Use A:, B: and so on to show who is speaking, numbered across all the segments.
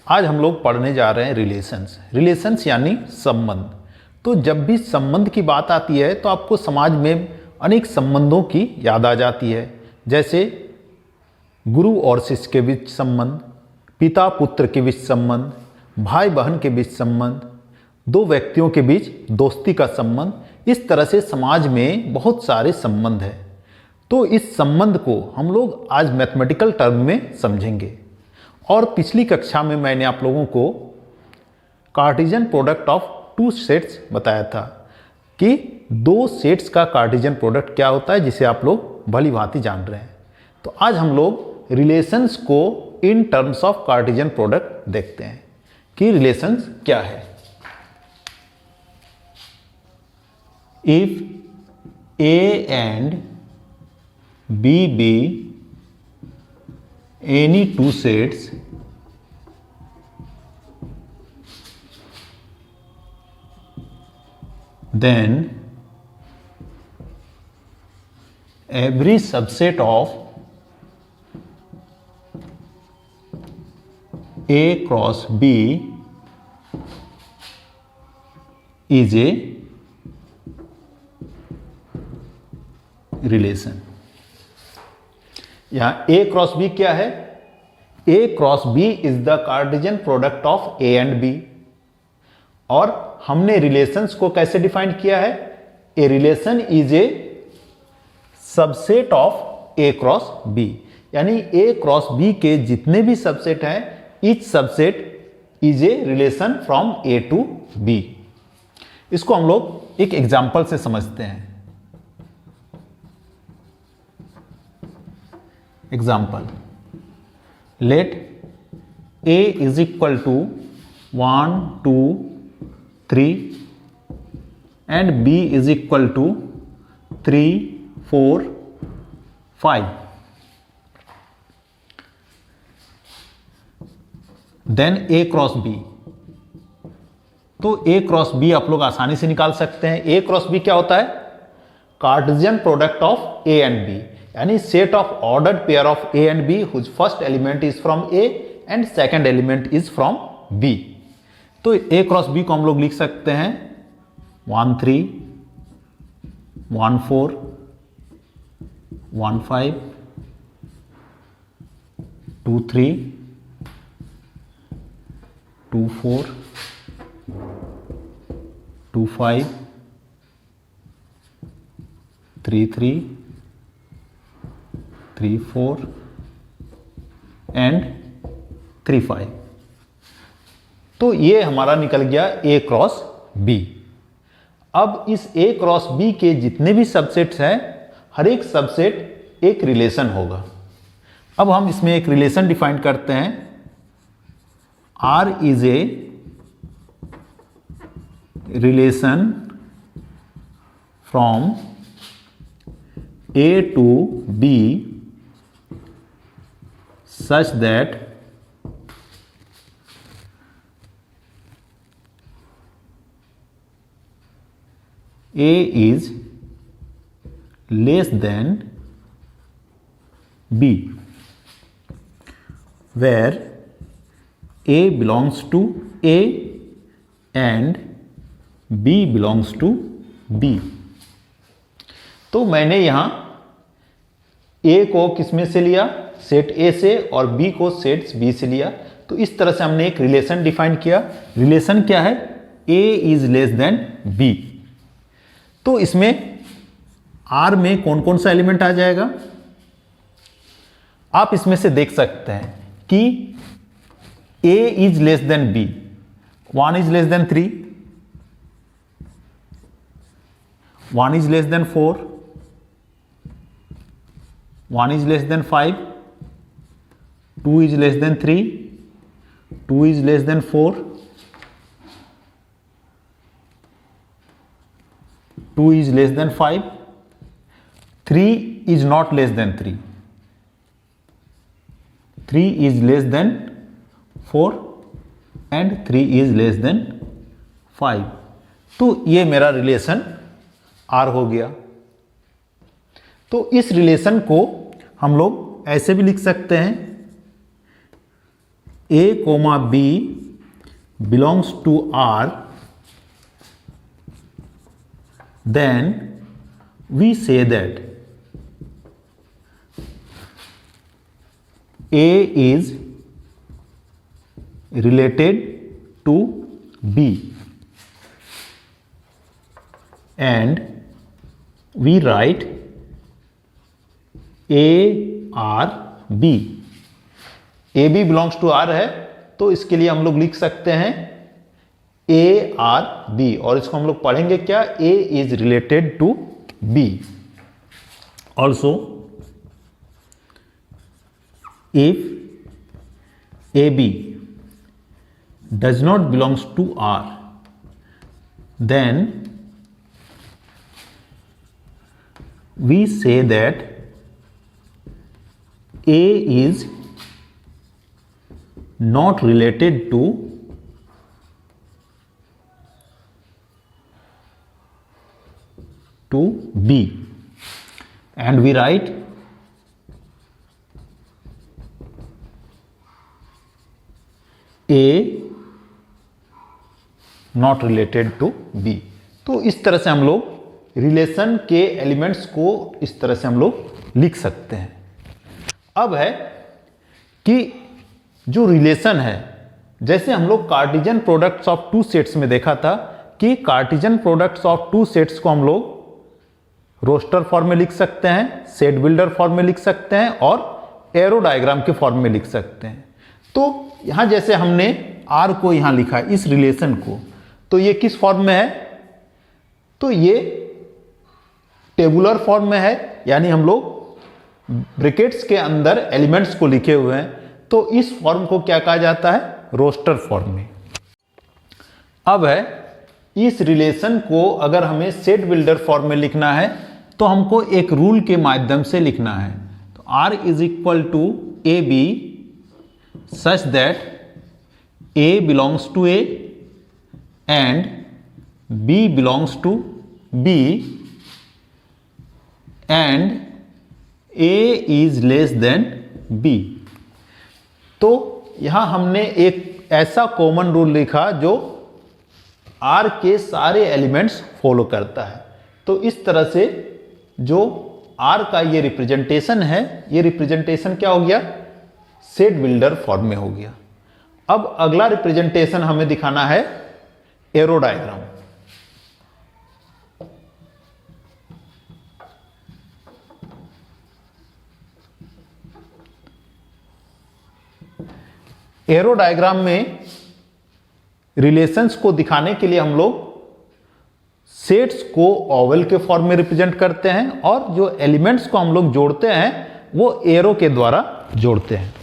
A: आज हम लोग पढ़ने जा रहे हैं रिलेशंस यानी संबंध। तो जब भी संबंध की बात आती है तो आपको समाज में अनेक संबंधों की याद आ जाती है, जैसे गुरु और शिष्य के बीच संबंध, पिता पुत्र के बीच संबंध, भाई बहन के बीच संबंध, दो व्यक्तियों के बीच दोस्ती का संबंध। इस तरह से समाज में बहुत सारे संबंध हैं। तो इस संबंध को हम लोग आज मैथमेटिकल टर्म में समझेंगे। और पिछली कक्षा में मैंने आप लोगों को Cartesian product of two sets बताया था कि दो सेट्स का कार्टेशियन प्रोडक्ट क्या होता है, जिसे आप लोग भली भांति जान रहे हैं। तो आज हम लोग रिलेशंस को in terms of Cartesian product देखते हैं कि रिलेशंस क्या है। If A and B be any two sets then every subset of A cross B is a relation। यहां A क्रॉस B क्या है? A cross B is the Cartesian product of A and B। और हमने relations को कैसे define किया है? A relation is a subset of A cross B, यानी A क्रॉस B के जितने भी सबसेट हैं, each subset is a relation from A to B। इसको हम लोग एक एग्जाम्पल से समझते हैं। Example, let A is equal to 1, 2, 3 and B is equal to 3, 4, 5. Then A cross B। तो A क्रॉस B आप लोग आसानी से निकाल सकते हैं। A क्रॉस B क्या होता है? Cartesian product of A and B, यानी set of ordered pair of A and B whose first element is from A and second element is from B। तो A क्रॉस B को हम लोग लिख सकते हैं 1 3, 1 4, 1 5, 2 3, 2 4, 2 5, 3 3, 3 4 एंड 3 5। तो ये हमारा निकल गया A क्रॉस B। अब इस A क्रॉस B के जितने भी सबसेट्स हैं, हर एक सबसेट एक रिलेशन होगा। अब हम इसमें एक रिलेशन डिफाइन करते हैं। R is a relation from A to B such that A is less than B, where A belongs to A and B belongs to B। तो मैंने यहां A को किसमें से लिया? सेट A से, और B को सेट B से लिया। तो इस तरह से हमने एक रिलेशन डिफाइन किया। रिलेशन क्या है? A is less than B। तो इसमें R में कौन कौन सा एलिमेंट आ जाएगा? आप इसमें से देख सकते हैं कि A is less than B, 1 is less then 3, 1 is less than 4, 1 is less than 5, 2 is less than 3, 2 is less than 4, 2 is less than 5, 3 is not less than 3, 3 is less than 4 and 3 is less than 5। तो ये मेरा relation R हो गया। तो इस relation को हम लोग ऐसे भी लिख सकते हैं A comma B belongs to R, then we say that A is related to B, and we write A R B. A B belongs to R है, तो इसके लिए हम लोग लिख सकते हैं ए आर बी, और इसको हम लोग पढ़ेंगे क्या, A is related to B. Also if A B does not belongs to R, then we say that A is not related to B, and we write A not related to B. तो इस तरह से हम लोग relation के elements को इस तरह से हम लोग लिख सकते हैं. अब है कि जो रिलेशन है, जैसे हम लोग Cartesian products of two sets में देखा था कि Cartesian products of two sets को हम लोग रोस्टर फॉर्म में लिख सकते हैं, सेट बिल्डर फॉर्म में लिख सकते हैं, और एरो डायग्राम के फॉर्म में लिख सकते हैं. तो यहां जैसे हमने आर को यहां लिखा इस रिलेशन को, तो ये किस फॉर्म में है, तो ये टेबुलर फॉर्म में है, यानी हम लोग ब्रैकेट्स के अंदर एलिमेंट्स को लिखे हुए हैं. तो इस फॉर्म को क्या कहा जाता है, रोस्टर फॉर्म में. अब है इस रिलेशन को अगर हमें सेट बिल्डर फॉर्म में लिखना है तो हमको एक रूल के माध्यम से लिखना है. तो R is equal to A B such that A belongs to A and B belongs to B and A is less than B. तो यहां हमने एक ऐसा कॉमन रूल लिखा जो R के सारे एलिमेंट्स फॉलो करता है. तो इस तरह से जो R का ये रिप्रेजेंटेशन है, ये रिप्रेजेंटेशन क्या हो गया, सेट बिल्डर फॉर्म में हो गया. अब अगला रिप्रेजेंटेशन हमें दिखाना है एरो डायग्राम. एरो डायग्राम में रिलेशंस को दिखाने के लिए हम लोग सेट्स को ओवल के फॉर्म में रिप्रेजेंट करते हैं, और जो एलिमेंट्स को हम लोग जोड़ते हैं वो एरो के द्वारा जोड़ते हैं.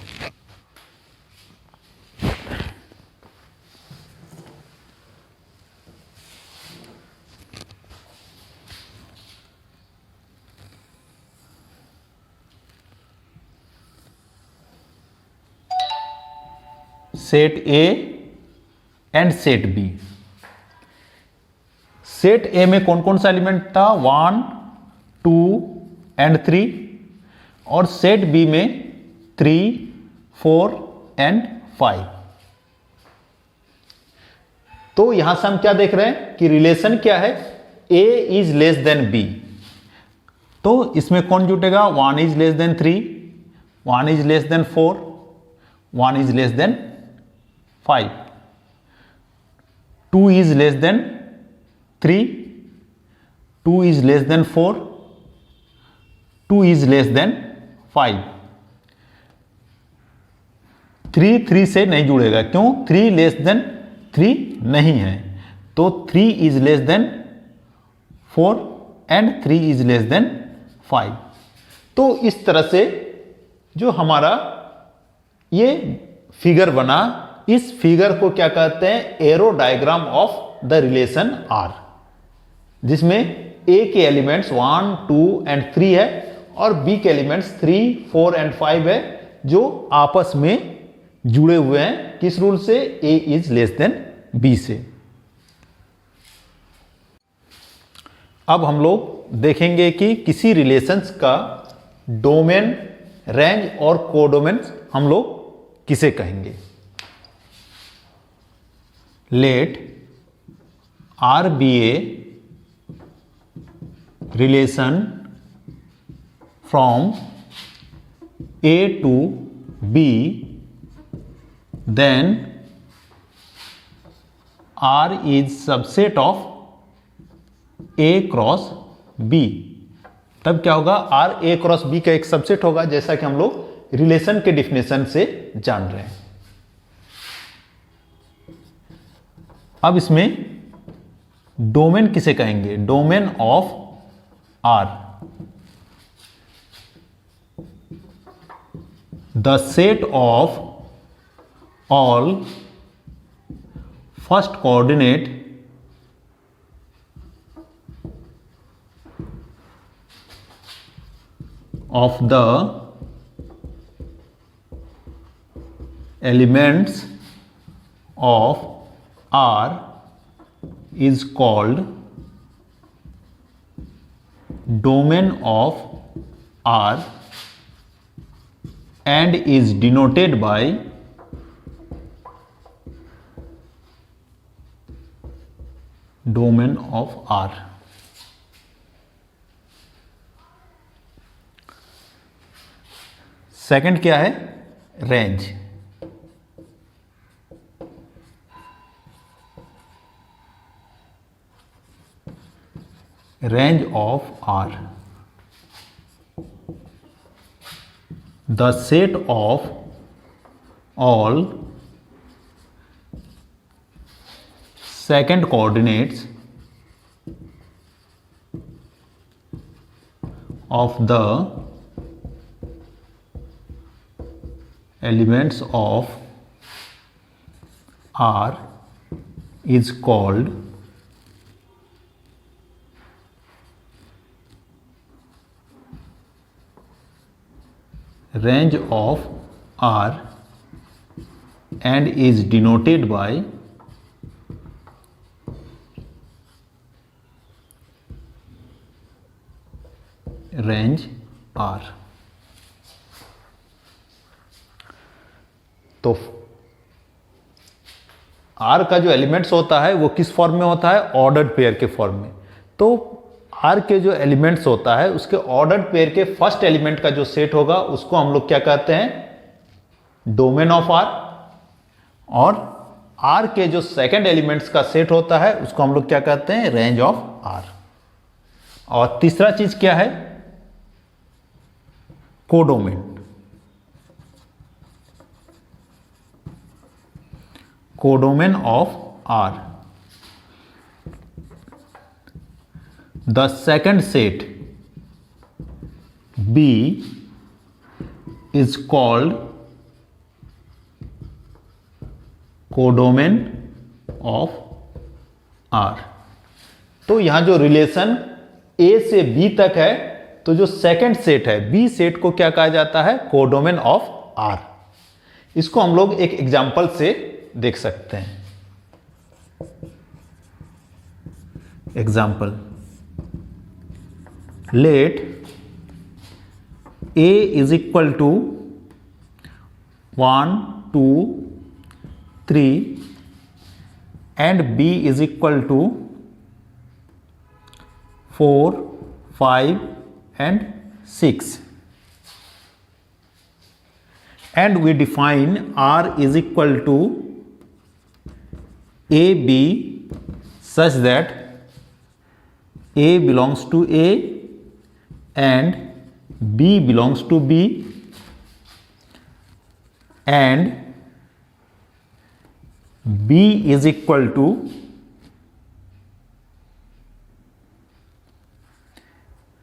A: Set A and set B. Set A में कौन कौन सा एलिमेंट था, 1, 2 एंड 3, और सेट बी में 3, 4 एंड 5. तो यहां से हम क्या देख रहे हैं कि रिलेशन क्या है, A is less than B. तो इसमें कौन जुटेगा, 1 is less then 3, 1 is less then 4, 1 is less then 5, 2 is less than 3, 2 is less than 4, 2 is less than 5. 3 से नहीं जुड़ेगा, क्यों, 3 लेस देन 3 नहीं है. तो 3 is less than 4 and 3 is less than 5. तो इस तरह से जो हमारा ये फिगर बना, इस फिगर को क्या कहते हैं, arrow diagram of the relation R, जिसमें A के एलिमेंट्स 1, 2 एंड 3 है, और B के एलिमेंट्स 3, 4 एंड 5 है, जो आपस में जुड़े हुए हैं. किस रूल से, A is less than B से. अब हम लोग देखेंगे कि किसी रिलेशंस का डोमेन, रेंज और कोडोमेन हम लोग किसे कहेंगे. Let R be a relation from A to B, then R is subset of A cross B। तब क्या होगा, R A क्रॉस B का एक सबसेट होगा, जैसा कि हम लोग रिलेशन के डिफिनेशन से जान रहे हैं। अब इसमें डोमेन किसे कहेंगे, domain of R, the set of all first coordinate of the elements of R is called domain of R and is denoted by domain of R। Second क्या है, range. Range of R, the set of all second coordinates of the elements of R is called range of R and is denoted by range R। तो R का जो elements होता है वो किस form में होता है, ऑर्डर्ड पेयर के फॉर्म में। तो R के जो एलिमेंट्स होता है उसके ऑर्डर्ड पेयर के फर्स्ट एलिमेंट का जो सेट होगा उसको हम लोग क्या कहते हैं, डोमेन ऑफ R, और R के जो सेकंड एलिमेंट्स का सेट होता है उसको हम लोग क्या कहते हैं, रेंज ऑफ R। और तीसरा चीज क्या है, codomain. Codomain of R, the second set B is called codomain of R। तो यहां जो रिलेशन A से B तक है, तो जो सेकंड सेट है B सेट को क्या कहा जाता है, कोडोमेन ऑफ R। इसको हम लोग एक एग्जांपल से देख सकते हैं। Example, let A is equal to 1 2 3 and B is equal to 4 5 and 6, and we define R is equal to AB such that A belongs to A and B belongs to B, and B is equal to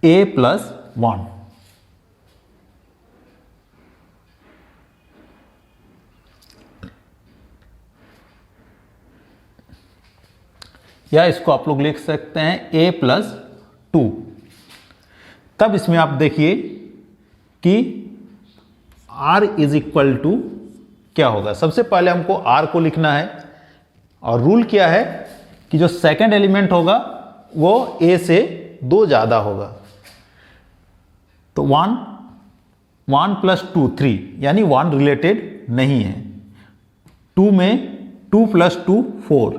A: A plus 1। या इसको आप लोग लिख सकते हैं A plus 2। तब इसमें आप देखिए कि R इज इक्वल टू क्या होगा। सबसे पहले हमको R को लिखना है, और रूल क्या है कि जो सेकंड एलिमेंट होगा वो A से 2 ज़्यादा होगा। तो 1 1 प्लस 2 3, यानी 1 रिलेटेड नहीं है। 2 में 2 प्लस 2 4,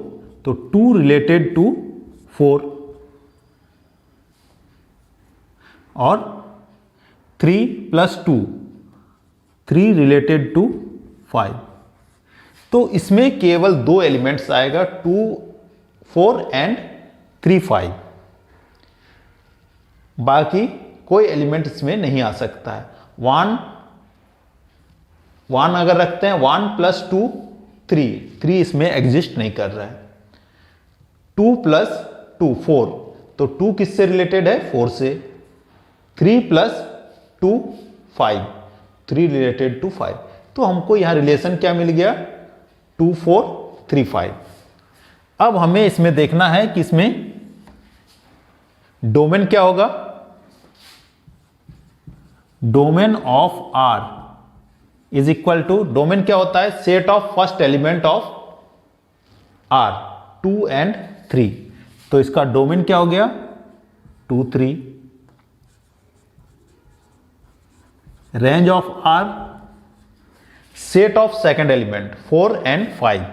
A: तो 2 रिलेटेड टू 4, और 3 प्लस 2, 3 रिलेटेड टू 5। तो इसमें केवल 2 एलिमेंट्स आएगा, 2 4 एंड 3 5। बाकी कोई एलिमेंट इसमें नहीं आ सकता है। 1 अगर रखते हैं, 1 प्लस 2 3 इसमें एग्जिस्ट नहीं कर रहा है। 2 प्लस 2 4, तो 2 किससे रिलेटेड है? 4 से। 3 प्लस 2 5, 3 रिलेटेड टू 5। तो हमको यहां रिलेशन क्या मिल गया? 2 4 3 5। अब हमें इसमें देखना है कि इसमें डोमेन क्या होगा। Domain of R is equal to, domain क्या होता है? Set of first element of R, 2 and 3। तो इसका डोमेन क्या हो गया? 2 3। Range of R, set of second element 4 and 5,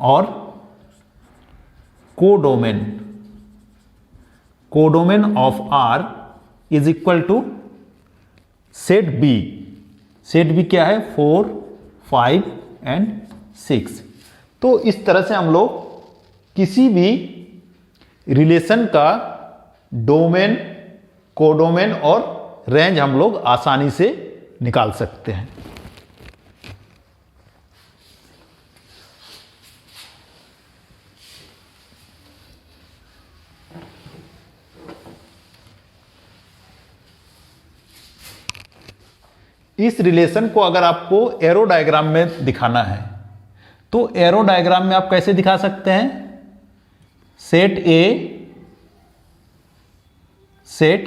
A: और codomain, codomain of R is equal to set B. Set B क्या है? 4 5 एंड 6। तो इस तरह से हम लोग किसी भी रिलेशन का डोमेन, कोडोमेन और रेंज हम लोग आसानी से निकाल सकते हैं। इस रिलेशन को अगर आपको एरो डायग्राम में दिखाना है, तो एरो डायग्राम में आप कैसे दिखा सकते हैं? सेट ए, सेट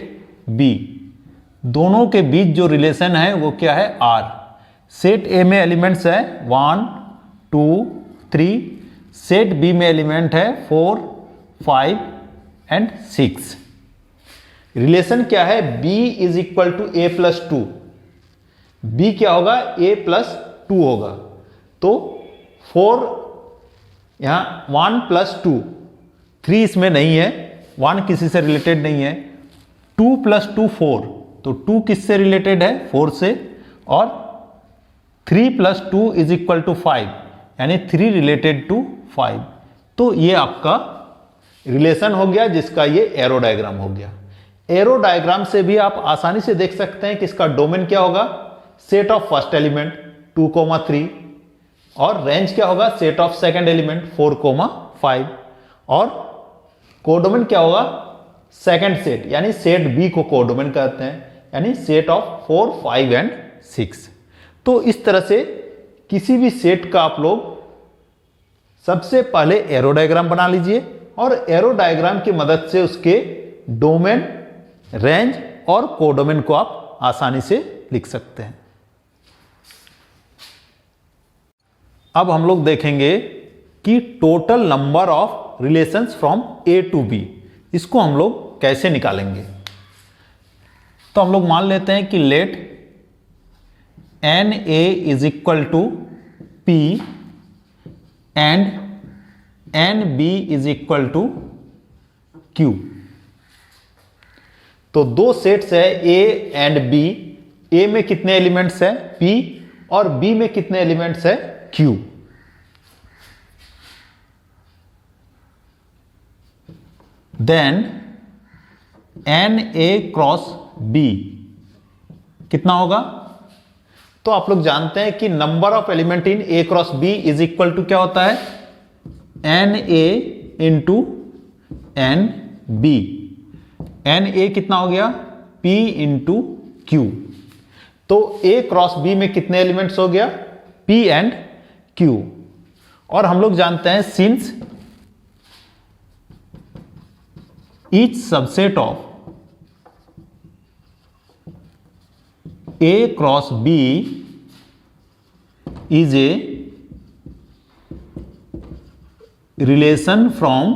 A: बी, दोनों के बीच जो रिलेशन है वो क्या है? आर। सेट ए में एलिमेंट्स है 1 2 3, सेट बी में एलिमेंट है 4 5 एंड 6। रिलेशन क्या है? b is equal to A plus 2। b क्या होगा? a प्लस 2 होगा। तो 4 यहां 1 प्लस 2, 3 इसमें नहीं है, 1 किसी से रिलेटेड नहीं है। 2 प्लस 2 4, तो 2 किससे रिलेटेड है? 4 से। और 3 प्लस 2 इज इक्वल टू 5, यानी 3 रिलेटेड टू 5। तो ये आपका रिलेशन हो गया, जिसका ये एरो डायग्राम हो गया। एरो डायग्राम से भी आप आसानी से देख सकते हैं कि इसका डोमेन क्या होगा? सेट ऑफ फर्स्ट एलिमेंट 2 3, और रेंज क्या होगा? सेट ऑफ सेकंड एलिमेंट 4 5, और कोडोमेन क्या होगा? सेकंड सेट, यानी सेट बी को कोडोमेन कहते हैं, यानी सेट ऑफ 4 5 एंड 6। तो इस तरह से किसी भी सेट का आप लोग सबसे पहले एरो डायग्राम बना लीजिए, और एरो डायग्राम की मदद से उसके डोमेन, रेंज और कोडोमेन को आप आसानी से लिख सकते हैं। अब हम लोग देखेंगे कि total number of relations from A to B, इसको हम लोग कैसे निकालेंगे। तो हम लोग मान लेते हैं कि let n A is equal to P and n B is equal to Q. तो दो सेट्स है ए एंड बी। ए में कितने एलिमेंट्स है? पी, और बी में कितने एलिमेंट्स है? Q. Then n A cross B कितना होगा? तो आप लोग जानते हैं कि number of element in A cross B is equal to क्या होता है? N A into n B. N A कितना हो गया? P into Q. तो ए क्रॉस बी में कितने एलिमेंट्स हो गया? P and Q. और हम लोग जानते हैं since each subset of A cross B is a relation from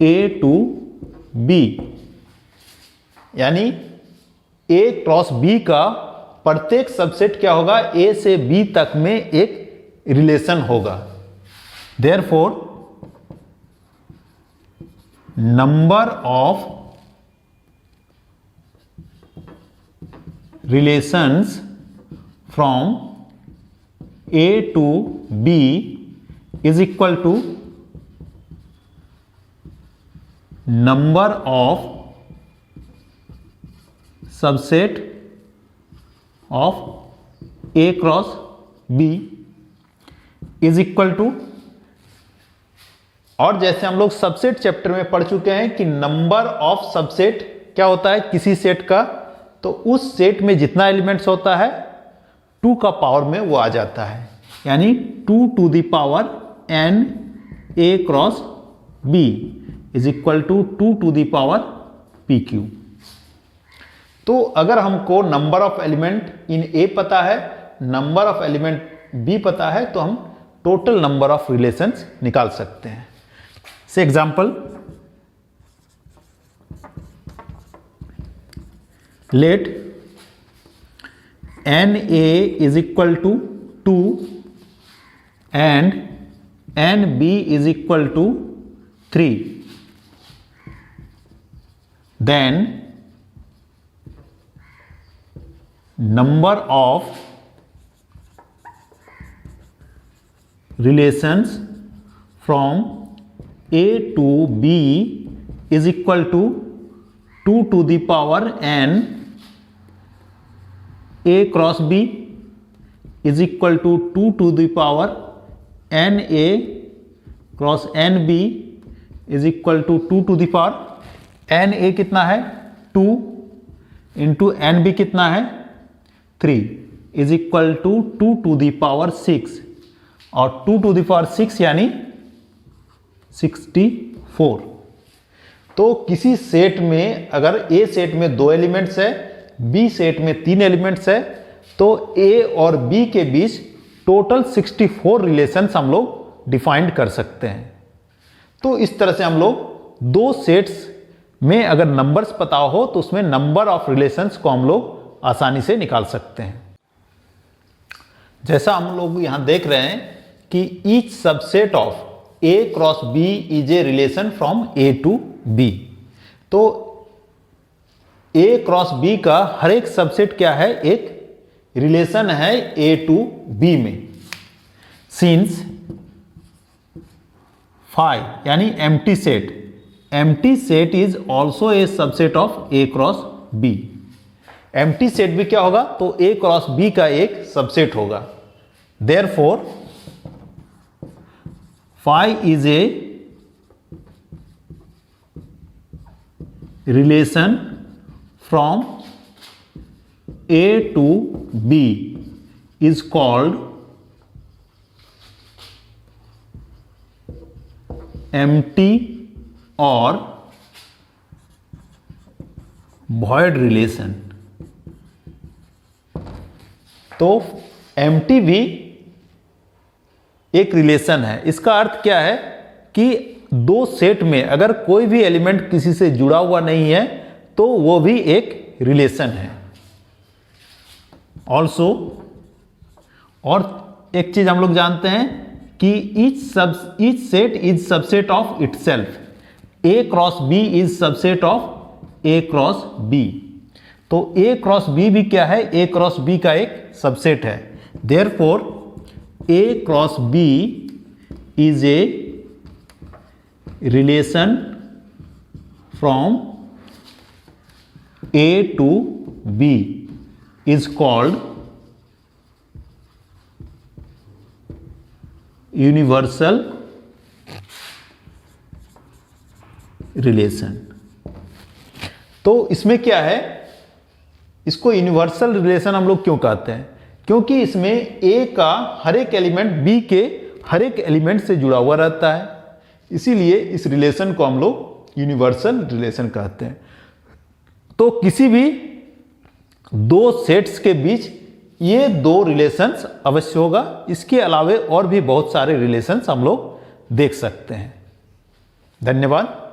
A: A to B, यानी A क्रॉस B का प्रत्येक सबसेट क्या होगा, ए से बी तक में एक रिलेशन होगा। Therefore number of relations from A to B is equal to number of subset of A cross B is equal to, और जैसे हम लोग सबसेट चैप्टर में पढ़ चुके हैं कि नंबर ऑफ सबसेट क्या होता है किसी सेट का, तो उस सेट में जितना एलिमेंट्स होता है 2 का पावर में वो आ जाता है, यानी 2 to the power n a cross b is equal to 2 to the power pq। तो अगर हमको number of element in A पता है, नंबर ऑफ एलिमेंट बी पता है, तो हम टोटल नंबर ऑफ रिलेशंस निकाल सकते हैं। से example, let n A is equal to 2 and n B is equal to 3, then number of relations from A to B is equal to 2 to the power n A cross B is equal to 2 to the power n A cross n B is equal to 2 to the power n A कितना है 2 into n B कितना है 3 is equal to 2 to the power 6, और 2 to the power 6 यानी 64। तो किसी set में अगर ए सेट में 2 एलिमेंट्स है, बी सेट में 3 एलिमेंट्स है, तो ए और बी के बीच टोटल 64 रिलेशंस हम लोग डिफाइंड कर सकते हैं। तो इस तरह से हम लोग 2 सेट्स में अगर नंबर्स पता हो तो उसमें नंबर ऑफ रिलेशंस को हम लोग आसानी से निकाल सकते हैं। जैसा हम लोग यहां देख रहे हैं कि each subset of A cross B is a relation from A to B. तो ए क्रॉस बी का हर एक सबसेट क्या है, एक रिलेशन है ए टू बी में। सिंस फाई यानी empty set is also a subset of A cross B. Empty set भी क्या होगा, तो ए क्रॉस बी का एक सबसेट होगा। Therefore phi is a relation from A to B is called empty और वॉइड रिलेशन। तो एम्प्टी भी एक रिलेशन है। इसका अर्थ क्या है कि 2 सेट में अगर कोई भी एलिमेंट किसी से जुड़ा हुआ नहीं है तो वो भी एक रिलेशन है। ऑल्सो और एक चीज हम लोग जानते हैं कि each set is subset of itself. A cross B is subset of A cross B. तो ए क्रॉस बी भी क्या है, ए क्रॉस बी का एक सबसेट है। Therefore A cross B is a relation from A to B is called universal relation. तो इसमें क्या है, इसको यूनिवर्सल रिलेशन हम लोग क्यों कहते हैं, क्योंकि इसमें ए का हर एक एलिमेंट बी के हर एक एलिमेंट से जुड़ा हुआ रहता है, इसीलिए इस रिलेशन को हम लोग यूनिवर्सल रिलेशन कहते हैं। तो किसी भी 2 सेट्स के बीच ये 2 रिलेशंस अवश्य होगा। इसके अलावे और भी बहुत सारे रिलेशंस हम लोग देख सकते हैं। धन्यवाद।